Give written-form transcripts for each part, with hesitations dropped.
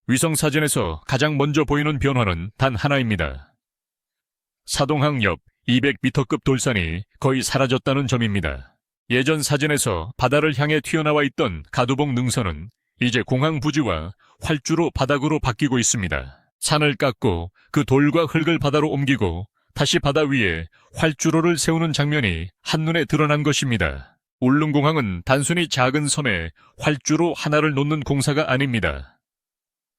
위성사진에서 가장 먼저 보이는 변화는 단 하나입니다. 사동항 옆 200m급 돌산이 거의 사라졌다는 점입니다. 예전 사진에서 바다를 향해 튀어나와 있던 가두봉 능선은 이제 공항 부지와 활주로 바닥으로 바뀌고 있습니다. 산을 깎고 그 돌과 흙을 바다로 옮기고 다시 바다 위에 활주로를 세우는 장면이 한눈에 드러난 것입니다. 울릉공항은 단순히 작은 섬에 활주로 하나를 놓는 공사가 아닙니다.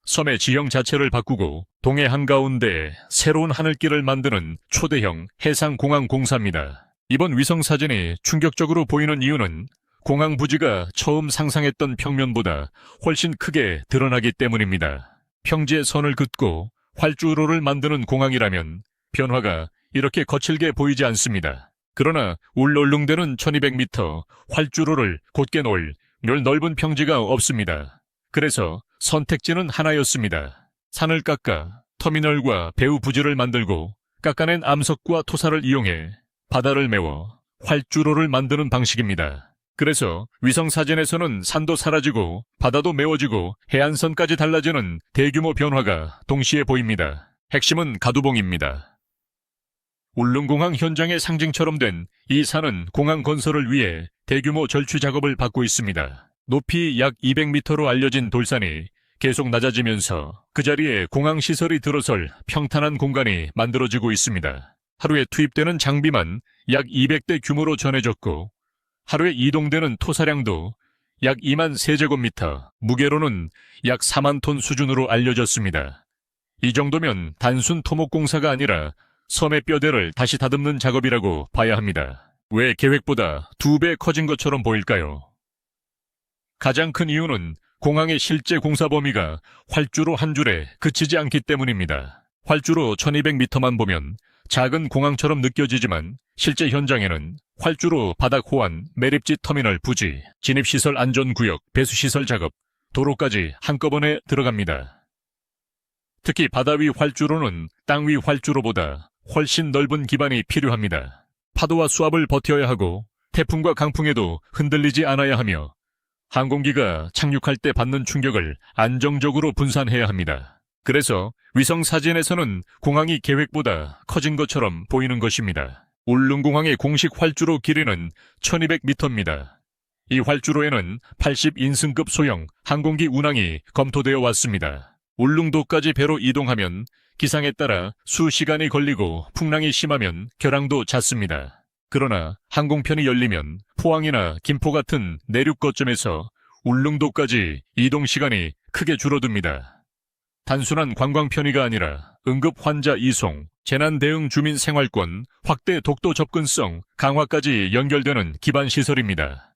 섬의 지형 자체를 바꾸고 동해 한가운데에 새로운 하늘길을 만드는 초대형 해상공항 공사입니다. 이번 위성사진이 충격적으로 보이는 이유는 공항 부지가 처음 상상했던 평면보다 훨씬 크게 드러나기 때문입니다. 평지에 선을 긋고 활주로를 만드는 공항이라면 변화가 이렇게 거칠게 보이지 않습니다. 그러나 울릉대는 1200m 활주로를 곧게 놓을 넓은 평지가 없습니다. 그래서 선택지는 하나였습니다. 산을 깎아 터미널과 배후 부지를 만들고 깎아낸 암석과 토사를 이용해 바다를 메워 활주로를 만드는 방식입니다. 그래서 위성사진에서는 산도 사라지고 바다도 메워지고 해안선까지 달라지는 대규모 변화가 동시에 보입니다. 핵심은 가두봉입니다. 울릉공항 현장의 상징처럼 된 이 산은 공항 건설을 위해 대규모 절취 작업을 받고 있습니다. 높이 약 200m로 알려진 돌산이 계속 낮아지면서 그 자리에 공항시설이 들어설 평탄한 공간이 만들어지고 있습니다. 하루에 투입되는 장비만 약 200대 규모로 전해졌고 하루에 이동되는 토사량도 약 2만 세제곱미터, 무게로는 약 4만 톤 수준으로 알려졌습니다. 이 정도면 단순 토목공사가 아니라 섬의 뼈대를 다시 다듬는 작업이라고 봐야 합니다. 왜 계획보다 2배 커진 것처럼 보일까요? 가장 큰 이유는 공항의 실제 공사 범위가 활주로 한 줄에 그치지 않기 때문입니다. 활주로 1200m만 보면 작은 공항처럼 느껴지지만 실제 현장에는 활주로 바닥 호환, 매립지 터미널 부지, 진입시설 안전구역, 배수시설 작업, 도로까지 한꺼번에 들어갑니다. 특히 바다 위 활주로는 땅 위 활주로보다 훨씬 넓은 기반이 필요합니다. 파도와 수압을 버텨야 하고 태풍과 강풍에도 흔들리지 않아야 하며 항공기가 착륙할 때 받는 충격을 안정적으로 분산해야 합니다. 그래서 위성사진에서는 공항이 계획보다 커진 것처럼 보이는 것입니다. 울릉공항의 공식 활주로 길이는 1200m입니다. 이 활주로에는 80인승급 소형 항공기 운항이 검토되어 왔습니다. 울릉도까지 배로 이동하면 기상에 따라 수시간이 걸리고 풍랑이 심하면 결항도 잦습니다. 그러나 항공편이 열리면 포항이나 김포 같은 내륙 거점에서 울릉도까지 이동 시간이 크게 줄어듭니다. 단순한 관광 편의가 아니라 응급 환자 이송, 재난 대응 주민 생활권, 확대 독도 접근성 강화까지 연결되는 기반 시설입니다.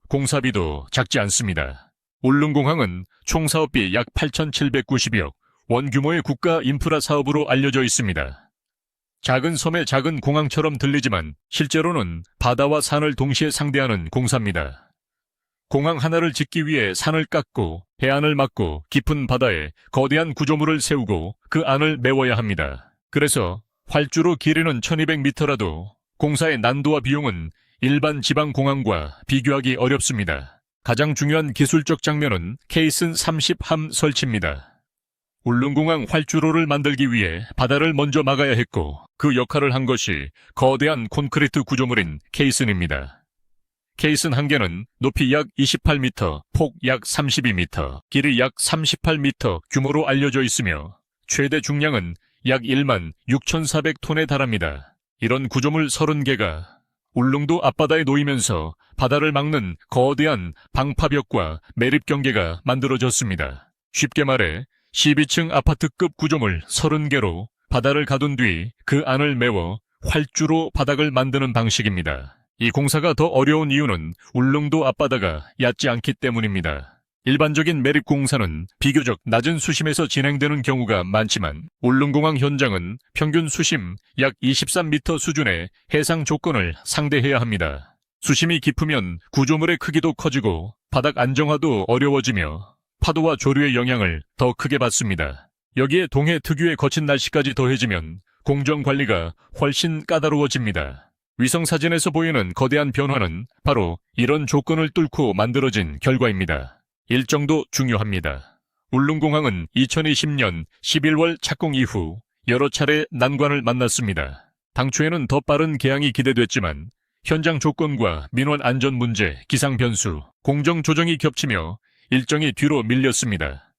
공사비도 작지 않습니다. 울릉공항은 총 사업비 약 8,790억, 원 규모의 국가 인프라 사업으로 알려져 있습니다. 작은 섬의 작은 공항처럼 들리지만 실제로는 바다와 산을 동시에 상대하는 공사입니다. 공항 하나를 짓기 위해 산을 깎고 해안을 막고 깊은 바다에 거대한 구조물을 세우고 그 안을 메워야 합니다. 그래서 활주로 길이는 1200m라도 공사의 난도와 비용은 일반 지방 공항과 비교하기 어렵습니다. 가장 중요한 기술적 장면은 케이슨 30함 설치입니다. 울릉공항 활주로를 만들기 위해 바다를 먼저 막아야 했고 그 역할을 한 것이 거대한 콘크리트 구조물인 케이슨입니다. 케이슨 한 개는 높이 약 28m, 폭 약 32m, 길이 약 38m 규모로 알려져 있으며 최대 중량은 약 1만 6,400톤에 달합니다. 이런 구조물 30개가 울릉도 앞바다에 놓이면서 바다를 막는 거대한 방파벽과 매립 경계가 만들어졌습니다. 쉽게 말해 12층 아파트급 구조물 30개로 바다를 가둔 뒤 그 안을 메워 활주로 바닥을 만드는 방식입니다. 이 공사가 더 어려운 이유는 울릉도 앞바다가 얕지 않기 때문입니다. 일반적인 매립 공사는 비교적 낮은 수심에서 진행되는 경우가 많지만 울릉공항 현장은 평균 수심 약 23m 수준의 해상 조건을 상대해야 합니다. 수심이 깊으면 구조물의 크기도 커지고 바닥 안정화도 어려워지며 파도와 조류의 영향을 더 크게 받습니다. 여기에 동해 특유의 거친 날씨까지 더해지면 공정관리가 훨씬 까다로워집니다. 위성사진에서 보이는 거대한 변화는 바로 이런 조건을 뚫고 만들어진 결과입니다. 일정도 중요합니다. 울릉공항은 2020년 11월 착공 이후 여러 차례 난관을 만났습니다. 당초에는 더 빠른 개항이 기대됐지만 현장 조건과 민원 안전 문제, 기상 변수, 공정 조정이 겹치며 일정이 뒤로 밀렸습니다.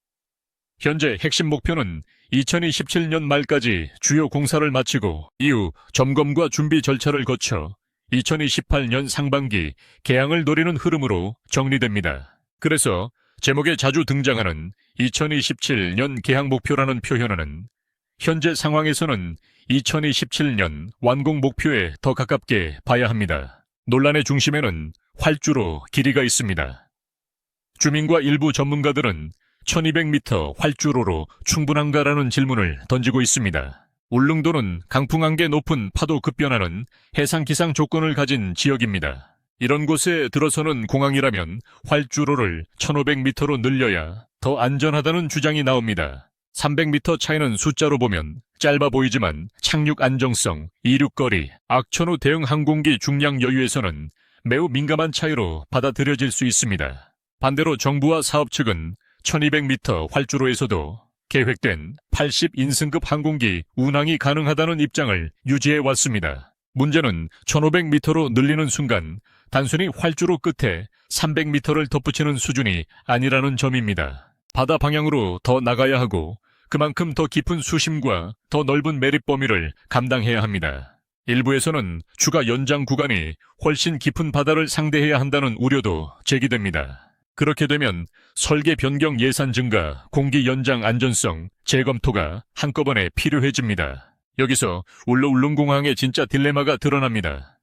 현재 핵심 목표는 2027년 말까지 주요 공사를 마치고 이후 점검과 준비 절차를 거쳐 2028년 상반기 개항을 노리는 흐름으로 정리됩니다. 그래서 제목에 자주 등장하는 2027년 개항 목표라는 표현은 현재 상황에서는 2027년 완공 목표에 더 가깝게 봐야 합니다. 논란의 중심에는 활주로 길이가 있습니다. 주민과 일부 전문가들은 1200m 활주로로 충분한가라는 질문을 던지고 있습니다. 울릉도는 강풍 한계 높은 파도 급변하는 해상 기상 조건을 가진 지역입니다. 이런 곳에 들어서는 공항이라면 활주로를 1500m로 늘려야 더 안전하다는 주장이 나옵니다. 300m 차이는 숫자로 보면 짧아 보이지만 착륙 안정성, 이륙거리, 악천후 대응 항공기 중량 여유에서는 매우 민감한 차이로 받아들여질 수 있습니다. 반대로 정부와 사업 측은 1200m 활주로에서도 계획된 80인승급 항공기 운항이 가능하다는 입장을 유지해 왔습니다. 문제는 1500m로 늘리는 순간 단순히 활주로 끝에 300m를 덧붙이는 수준이 아니라는 점입니다. 바다 방향으로 더 나가야 하고 그만큼 더 깊은 수심과 더 넓은 매립 범위를 감당해야 합니다. 일부에서는 추가 연장 구간이 훨씬 깊은 바다를 상대해야 한다는 우려도 제기됩니다. 그렇게 되면 설계 변경 예산 증가, 공기 연장 안전성, 재검토가 한꺼번에 필요해집니다. 여기서 울릉공항의 진짜 딜레마가 드러납니다.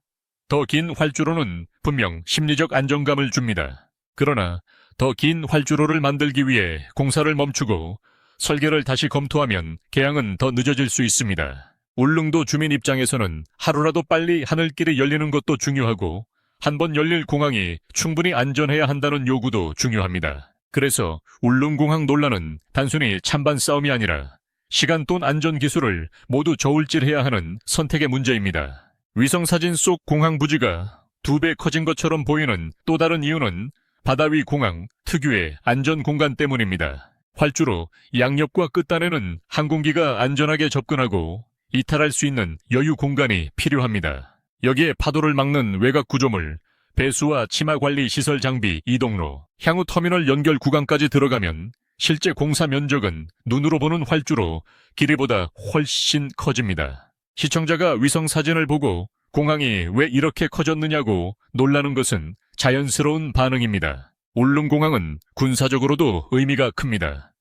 더 긴 활주로는 분명 심리적 안정감을 줍니다. 그러나 더 긴 활주로를 만들기 위해 공사를 멈추고 설계를 다시 검토하면 개항은 더 늦어질 수 있습니다. 울릉도 주민 입장에서는 하루라도 빨리 하늘길이 열리는 것도 중요하고 한번 열릴 공항이 충분히 안전해야 한다는 요구도 중요합니다. 그래서 울릉공항 논란은 단순히 찬반 싸움이 아니라 시간 돈 안전 기술을 모두 저울질해야 하는 선택의 문제입니다. 위성사진 속 공항 부지가 2배 커진 것처럼 보이는 또 다른 이유는 바다 위 공항 특유의 안전 공간 때문입니다. 활주로 양옆과 끝단에는 항공기가 안전하게 접근하고 이탈할 수 있는 여유 공간이 필요합니다. 여기에 파도를 막는 외곽 구조물, 배수와 치마 관리 시설 장비, 이동로, 향후 터미널 연결 구간까지 들어가면 실제 공사 면적은 눈으로 보는 활주로 길이보다 훨씬 커집니다. 시청자가 위성 사진을 보고 공항이 왜 이렇게 커졌느냐고 놀라는 것은 자연스러운 반응입니다. 울릉공항은 군사적으로도 의미가 큽니다.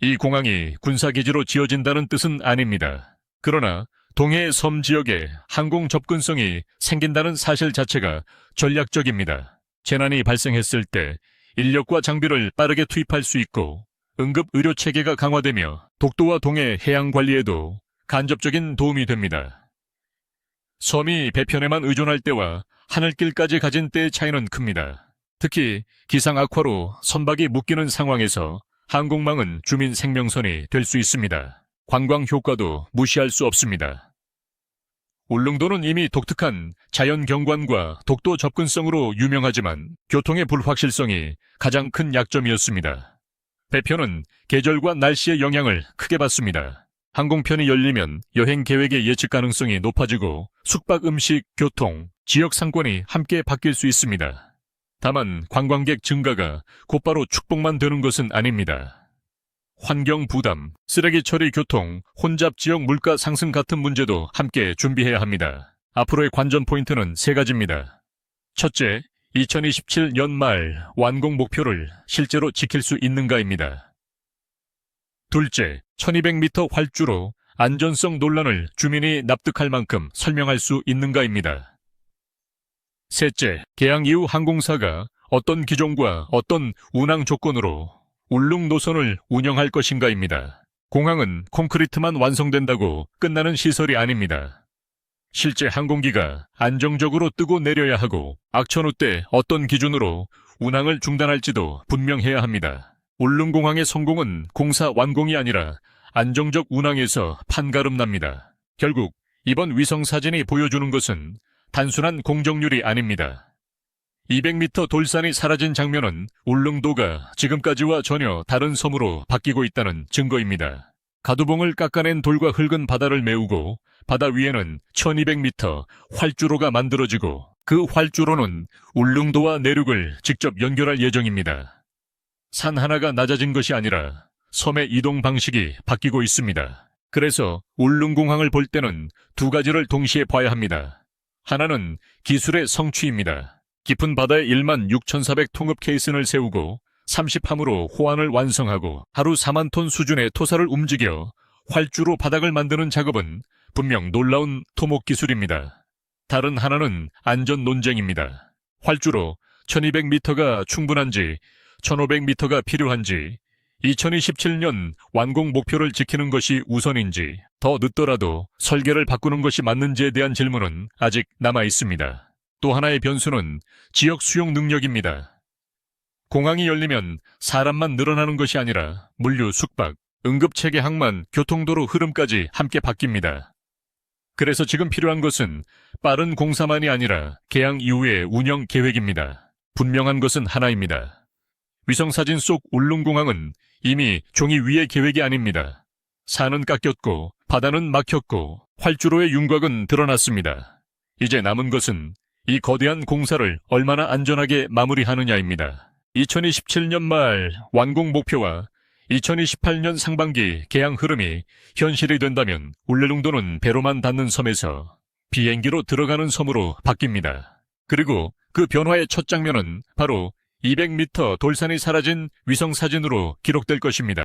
이 공항이 군사기지로 지어진다는 뜻은 아닙니다. 그러나 동해 섬 지역에 항공 접근성이 생긴다는 사실 자체가 전략적입니다. 재난이 발생했을 때 인력과 장비를 빠르게 투입할 수 있고 응급 의료 체계가 강화되며 독도와 동해 해양 관리에도 간접적인 도움이 됩니다. 섬이 배편에만 의존할 때와 하늘길까지 가진 때의 차이는 큽니다. 특히 기상 악화로 선박이 묶이는 상황에서 항공망은 주민 생명선이 될 수 있습니다. 관광 효과도 무시할 수 없습니다. 울릉도는 이미 독특한 자연 경관과 독도 접근성으로 유명하지만 교통의 불확실성이 가장 큰 약점이었습니다. 배편은 계절과 날씨의 영향을 크게 받습니다. 항공편이 열리면 여행 계획의 예측 가능성이 높아지고 숙박 음식, 교통, 지역 상권이 함께 바뀔 수 있습니다. 다만 관광객 증가가 곧바로 축복만 되는 것은 아닙니다. 환경 부담, 쓰레기 처리 교통, 혼잡 지역 물가 상승 같은 문제도 함께 준비해야 합니다. 앞으로의 관전 포인트는 3가지입니다. 첫째, 2027년 말 완공 목표를 실제로 지킬 수 있는가입니다. 둘째, 1200m 활주로 안전성 논란을 주민이 납득할 만큼 설명할 수 있는가입니다. 셋째, 개항 이후 항공사가 어떤 기종과 어떤 운항 조건으로 울릉 노선을 운영할 것인가입니다. 공항은 콘크리트만 완성된다고 끝나는 시설이 아닙니다. 실제 항공기가 안정적으로 뜨고 내려야 하고 악천후 때 어떤 기준으로 운항을 중단할지도 분명해야 합니다. 울릉공항의 성공은 공사 완공이 아니라 안정적 운항에서 판가름 납니다. 결국 이번 위성 사진이 보여주는 것은 단순한 공정률이 아닙니다. 200m 돌산이 사라진 장면은 울릉도가 지금까지와 전혀 다른 섬으로 바뀌고 있다는 증거입니다. 가두봉을 깎아낸 돌과 흙은 바다를 메우고 바다 위에는 1200m 활주로가 만들어지고 그 활주로는 울릉도와 내륙을 직접 연결할 예정입니다. 산 하나가 낮아진 것이 아니라 섬의 이동 방식이 바뀌고 있습니다. 그래서 울릉공항을 볼 때는 두 가지를 동시에 봐야 합니다. 하나는 기술의 성취입니다. 깊은 바다에 16,400 통읍 케이슨을 세우고 30함으로 호안을 완성하고 하루 4만 톤 수준의 토사를 움직여 활주로 바닥을 만드는 작업은 분명 놀라운 토목 기술입니다. 다른 하나는 안전 논쟁입니다. 활주로 1200m가 충분한지 1500m가 필요한지 2027년 완공 목표를 지키는 것이 우선인지 더 늦더라도 설계를 바꾸는 것이 맞는지에 대한 질문은 아직 남아 있습니다. 또 하나의 변수는 지역 수용 능력입니다. 공항이 열리면 사람만 늘어나는 것이 아니라 물류, 숙박, 응급체계 항만, 교통도로 흐름까지 함께 바뀝니다. 그래서 지금 필요한 것은 빠른 공사만이 아니라 개항 이후의 운영 계획입니다. 분명한 것은 하나입니다. 위성사진 속 울릉공항은 이미 종이 위의 계획이 아닙니다. 산은 깎였고 바다는 막혔고 활주로의 윤곽은 드러났습니다. 이제 남은 것은 이 거대한 공사를 얼마나 안전하게 마무리하느냐입니다. 2027년 말 완공 목표와 2028년 상반기 개항 흐름이 현실이 된다면 울릉도는 배로만 닿는 섬에서 비행기로 들어가는 섬으로 바뀝니다. 그리고 그 변화의 첫 장면은 바로 200m 돌산이 사라진 위성사진으로 기록될 것입니다.